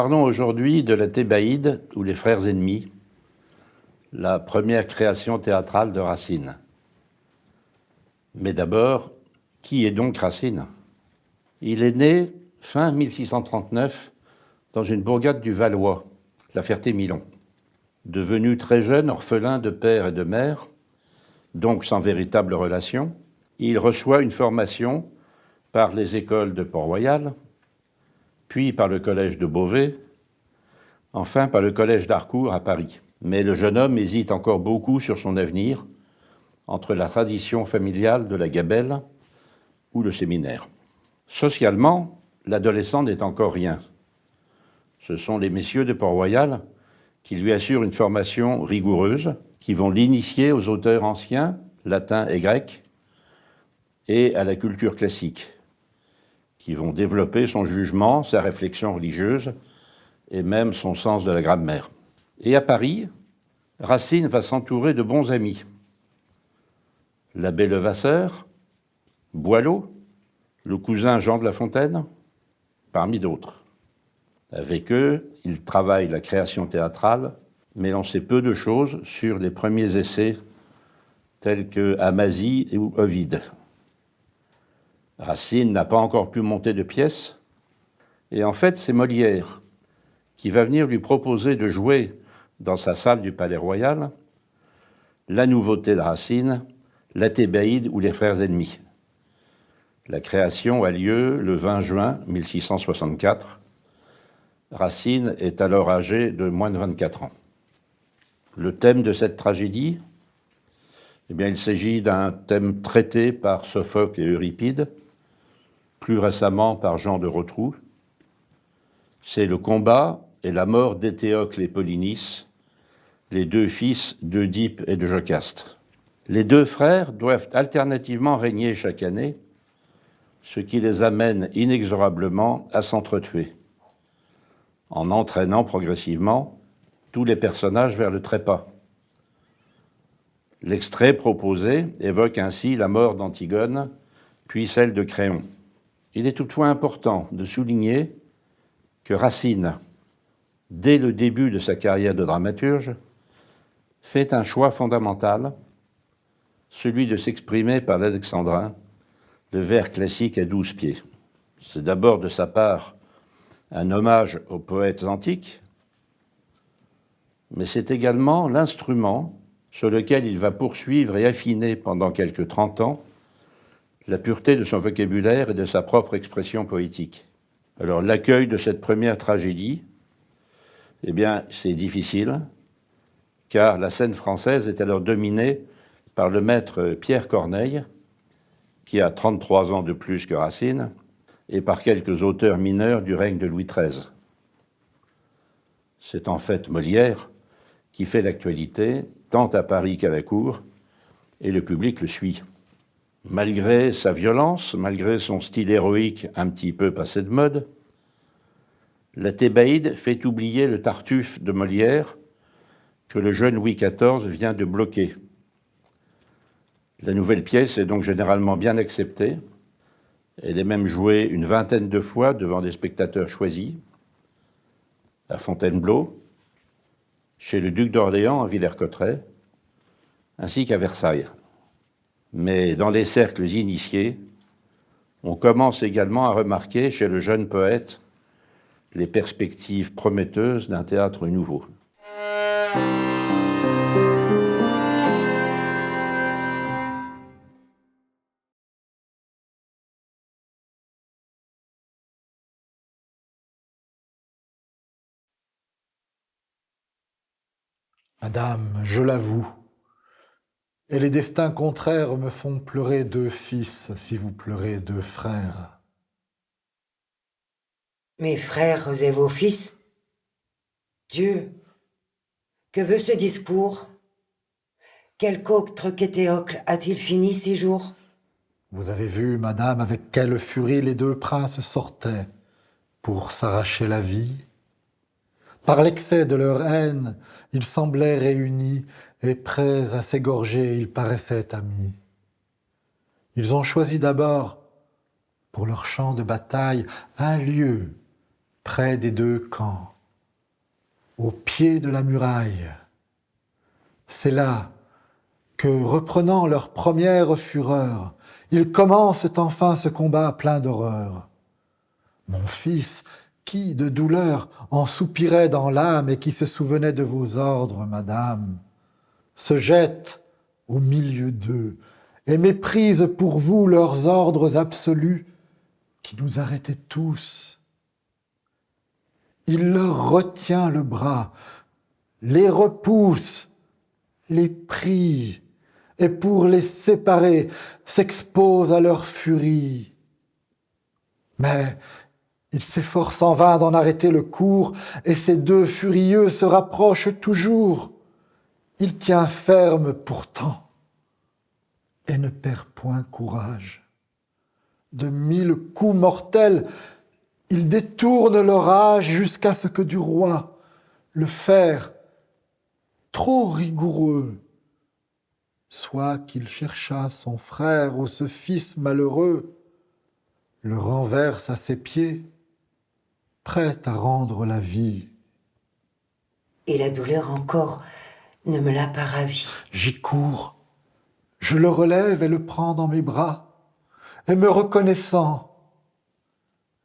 parlons aujourd'hui de la Thébaïde ou les frères ennemis, la première création théâtrale de Racine. Mais d'abord, qui est donc Racine ? Il est né fin 1639 dans une bourgade du Valois, la Ferté-Milon. Devenu très jeune orphelin de père et de mère, donc sans véritable relation, il reçoit une formation par les écoles de Port-Royal, puis par le collège de Beauvais, enfin par le collège d'Harcourt à Paris. Mais le jeune homme hésite encore beaucoup sur son avenir, entre la tradition familiale de la gabelle ou le séminaire. Socialement, l'adolescent n'est encore rien. Ce sont les messieurs de Port-Royal qui lui assurent une formation rigoureuse, qui vont l'initier aux auteurs anciens, latins et grecs, et à la culture classique, qui vont développer son jugement, sa réflexion religieuse et même son sens de la grammaire. Et à Paris, Racine va s'entourer de bons amis. L'abbé Levasseur, Boileau, le cousin Jean de La Fontaine, parmi d'autres. Avec eux, il travaille la création théâtrale, mais l'on sait peu de choses sur les premiers essais tels que Amasie ou Ovide. Racine n'a pas encore pu monter de pièces, et en fait, c'est Molière qui va venir lui proposer de jouer dans sa salle du Palais Royal la nouveauté de Racine, la Thébaïde ou les frères ennemis. La création a lieu le 20 juin 1664. Racine est alors âgé de moins de 24 ans. Le thème de cette tragédie, il s'agit d'un thème traité par Sophocle et Euripide, plus récemment par Jean de Rotrou. C'est le combat et la mort d'Éthéocle et Polynice, les deux fils d'Œdipe et de Jocaste. Les deux frères doivent alternativement régner chaque année, ce qui les amène inexorablement à s'entretuer, en entraînant progressivement tous les personnages vers le trépas. L'extrait proposé évoque ainsi la mort d'Antigone, puis celle de Créon. Il est toutefois important de souligner que Racine, dès le début de sa carrière de dramaturge, fait un choix fondamental, celui de s'exprimer par l'alexandrin, le vers classique à 12 pieds. C'est d'abord de sa part un hommage aux poètes antiques, mais c'est également l'instrument sur lequel il va poursuivre et affiner pendant quelques 30 ans la pureté de son vocabulaire et de sa propre expression poétique. Alors l'accueil de cette première tragédie, c'est difficile, car la scène française est alors dominée par le maître Pierre Corneille, qui a 33 ans de plus que Racine, et par quelques auteurs mineurs du règne de Louis XIII. C'est en fait Molière qui fait l'actualité, tant à Paris qu'à la cour, et le public le suit. Malgré sa violence, malgré son style héroïque un petit peu passé de mode, la Thébaïde fait oublier le Tartuffe de Molière que le jeune Louis XIV vient de bloquer. La nouvelle pièce est donc généralement bien acceptée. Elle est même jouée une vingtaine de fois devant des spectateurs choisis, à Fontainebleau, chez le duc d'Orléans à Villers-Cotterêts, ainsi qu'à Versailles. Mais dans les cercles initiés, on commence également à remarquer chez le jeune poète les perspectives prometteuses d'un théâtre nouveau. Madame, je l'avoue, et les destins contraires me font pleurer deux fils si vous pleurez deux frères. Mes frères et vos fils ? Dieu, que veut ce discours ? Quelque autre qu'Éthéocle a-t-il fini ces jours ? Vous avez vu, madame, avec quelle furie les deux princes sortaient pour s'arracher la vie. Par l'excès de leur haine, ils semblaient réunis et prêts à s'égorger, ils paraissaient amis. Ils ont choisi d'abord, pour leur champ de bataille, un lieu près des deux camps, au pied de la muraille. C'est là que, reprenant leur première fureur, ils commencent enfin ce combat plein d'horreur. Mon fils, qui, de douleur, en soupirait dans l'âme et qui se souvenait de vos ordres, madame, se jette au milieu d'eux et méprise pour vous leurs ordres absolus qui nous arrêtaient tous. Il leur retient le bras, les repousse, les prie, et pour les séparer, s'expose à leur furie. Mais il s'efforce en vain d'en arrêter le cours, et ces deux furieux se rapprochent toujours. Il tient ferme pourtant, et ne perd point courage. De 1000 coups mortels, il détourne l'orage jusqu'à ce que du roi, le fer, trop rigoureux, soit qu'il cherchât son frère ou ce fils malheureux, le renverse à ses pieds, prêt à rendre la vie. Et la douleur encore ne me l'a pas ravi. J'y cours, je le relève et le prends dans mes bras, et me reconnaissant,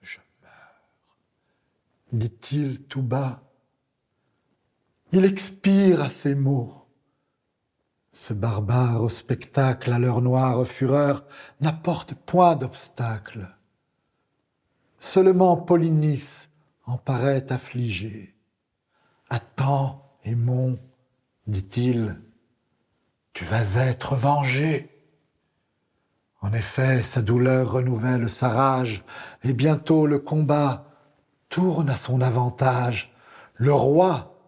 je meurs, dit-il tout bas. Il expire à ces mots. Ce barbare au spectacle, à leur noire fureur, n'apporte point d'obstacle. Seulement Polynice en paraît affligé. « Attends, Aimon, dit-il, tu vas être vengé. » En effet, sa douleur renouvelle sa rage, et bientôt le combat tourne à son avantage. Le roi,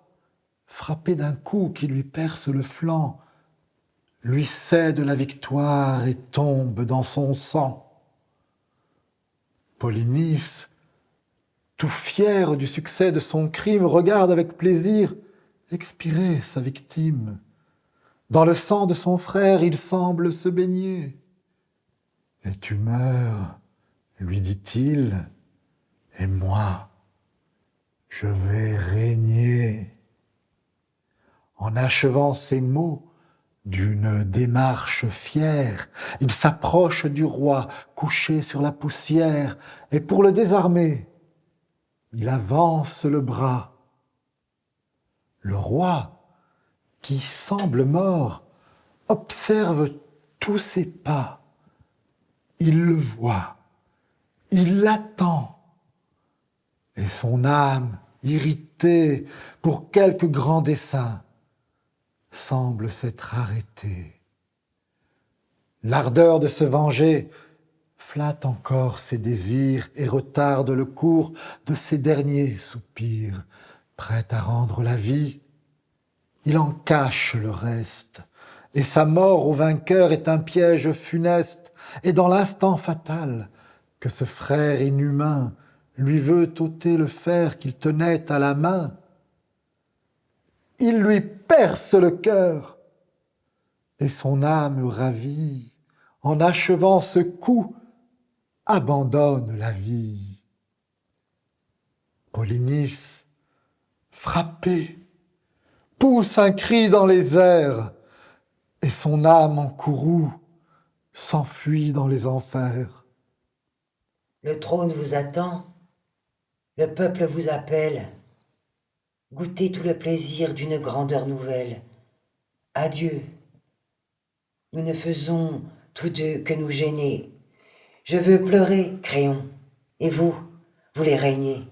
frappé d'un coup qui lui perce le flanc, lui cède la victoire et tombe dans son sang. Polynice, tout fier du succès de son crime, regarde avec plaisir expirer sa victime. Dans le sang de son frère, il semble se baigner. « Et tu meurs, lui dit-il, et moi, je vais régner. » En achevant ces mots, d'une démarche fière, il s'approche du roi, couché sur la poussière, et pour le désarmer, il avance le bras. Le roi, qui semble mort, observe tous ses pas. Il le voit, il l'attend, et son âme, irritée pour quelque grand dessein, semble s'être arrêtée. L'ardeur de se venger flatte encore ses désirs et retarde le cours de ses derniers soupirs. Prêt à rendre la vie, il en cache le reste, et sa mort au vainqueur est un piège funeste, et dans l'instant fatal que ce frère inhumain lui veut ôter le fer qu'il tenait à la main, il lui perce le cœur, et son âme ravie, en achevant ce coup, abandonne la vie. Polynice, frappé, pousse un cri dans les airs, et son âme en courroux s'enfuit dans les enfers. Le trône vous attend, le peuple vous appelle. Goûtez tout le plaisir d'une grandeur nouvelle. Adieu. Nous ne faisons tous deux que nous gêner. Je veux pleurer, Créon, et vous, vous les régnez.